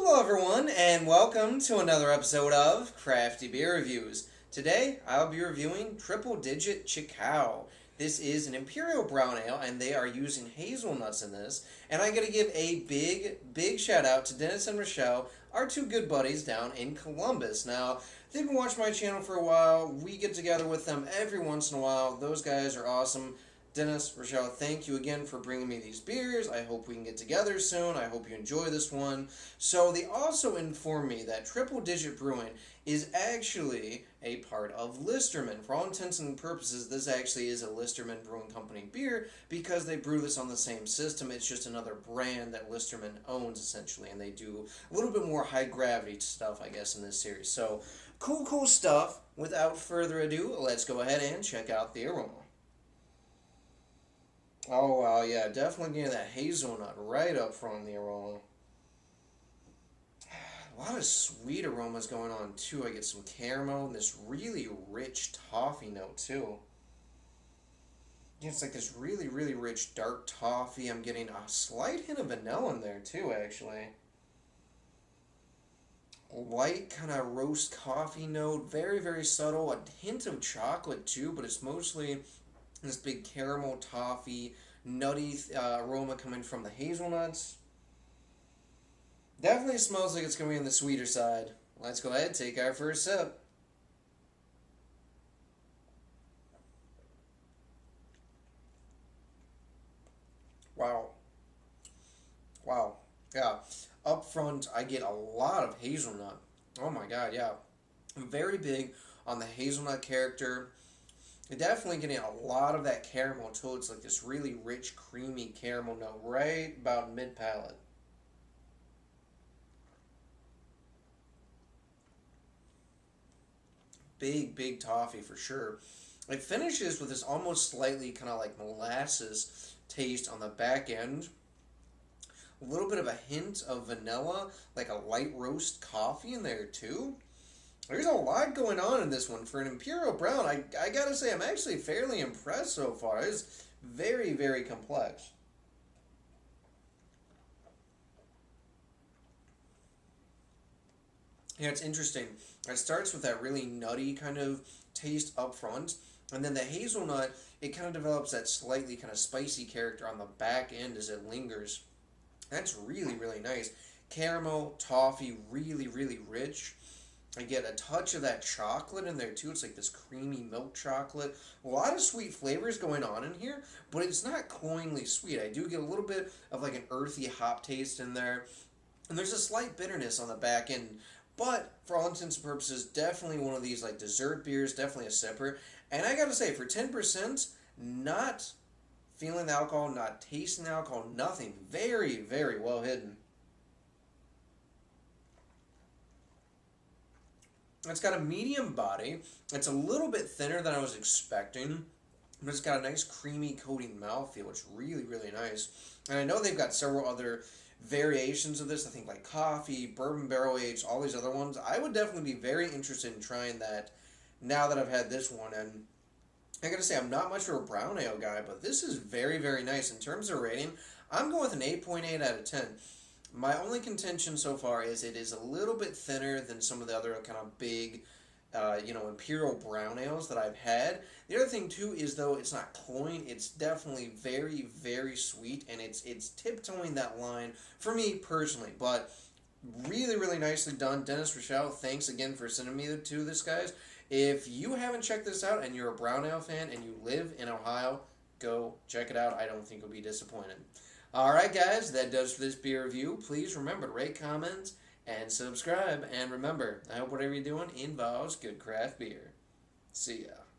Hello everyone, and welcome to another episode of Crafty Beer Reviews. Today, I'll be reviewing Triple Digit Chickow. This is an Imperial Brown Ale, and they are using hazelnuts in this. And I gotta give a big shout out to Dennis and Rochelle, our two good buddies down in Columbus. Now, they've been watching my channel for a while. We get together with them every once in a while. Those guys are awesome. Dennis, Rochelle, thank you again for bringing me these beers. I hope we can get together soon. I hope you enjoy this one. So they also informed me that Triple Digit Brewing is actually a part of Listermann. For all intents and purposes, this actually is a Listermann Brewing Company beer because they brew this on the same system. It's just another brand that Listermann owns, essentially, and they do a little bit more high gravity stuff, I guess, in this series. So, cool stuff. Without further ado, let's go ahead and check out the aroma. Oh, wow, yeah, definitely getting that hazelnut right up front in the aroma. A lot of sweet aromas going on, too. I get some caramel and this really rich toffee note, too. Yeah, it's like this really rich dark toffee. I'm getting a slight hint of vanilla in there, too, actually. Light kind of roast coffee note, very subtle. A hint of chocolate, too, but it's mostly this big caramel toffee nutty aroma coming from the hazelnuts. Definitely smells like it's going to be on the sweeter side. Let's go ahead and take our first sip. Wow. Wow. Yeah. Up front, I get a lot of hazelnut. Oh my god, yeah. I'm very big on the hazelnut character. You're definitely getting a lot of that caramel too. It's like this really rich, creamy caramel note right about mid-palate. Big toffee for sure. It finishes with this almost slightly kind of like molasses taste on the back end. A little bit of a hint of vanilla, like a light roast coffee in there too. There's a lot going on in this one. For an Imperial Brown, I gotta say, I'm actually fairly impressed so far. It's very complex. Yeah, it's interesting. It starts with that really nutty kind of taste up front, and then the hazelnut, it kind of develops that slightly kind of spicy character on the back end as it lingers. That's really nice. Caramel, toffee, really rich. I get a touch of that chocolate in there too. It's like this creamy milk chocolate. A lot of sweet flavors going on in here, but it's not cloyingly sweet. I do get a little bit of like an earthy hop taste in there. And there's a slight bitterness on the back end. But for all intents and purposes, definitely one of these like dessert beers, definitely a sipper. And I gotta say, for 10%, not feeling the alcohol, not tasting the alcohol, nothing. Very well hidden. It's got a medium body. It's a little bit thinner than I was expecting, but it's got a nice creamy coating mouthfeel. It's really nice. And I know they've got several other variations of this. I think like coffee, bourbon barrel aged, all these other ones. I would definitely be very interested in trying that now that I've had this one. And I gotta say, I'm not much of a brown ale guy, but this is very nice. In terms of rating, I'm going with an 8.8 out of 10. My only contention so far is it is a little bit thinner than some of the other kind of big, Imperial brown ales that I've had. The other thing too is though it's not cloying, it's definitely very sweet, and it's tiptoeing that line for me personally. But really nicely done, Dennis, Rochelle. Thanks again for sending me to this, guys. If you haven't checked this out and you're a brown ale fan and you live in Ohio, go check it out. I don't think you'll be disappointed. Alright guys, that does for this beer review. Please remember to rate, comment, and subscribe. And remember, I hope whatever you're doing involves good craft beer. See ya.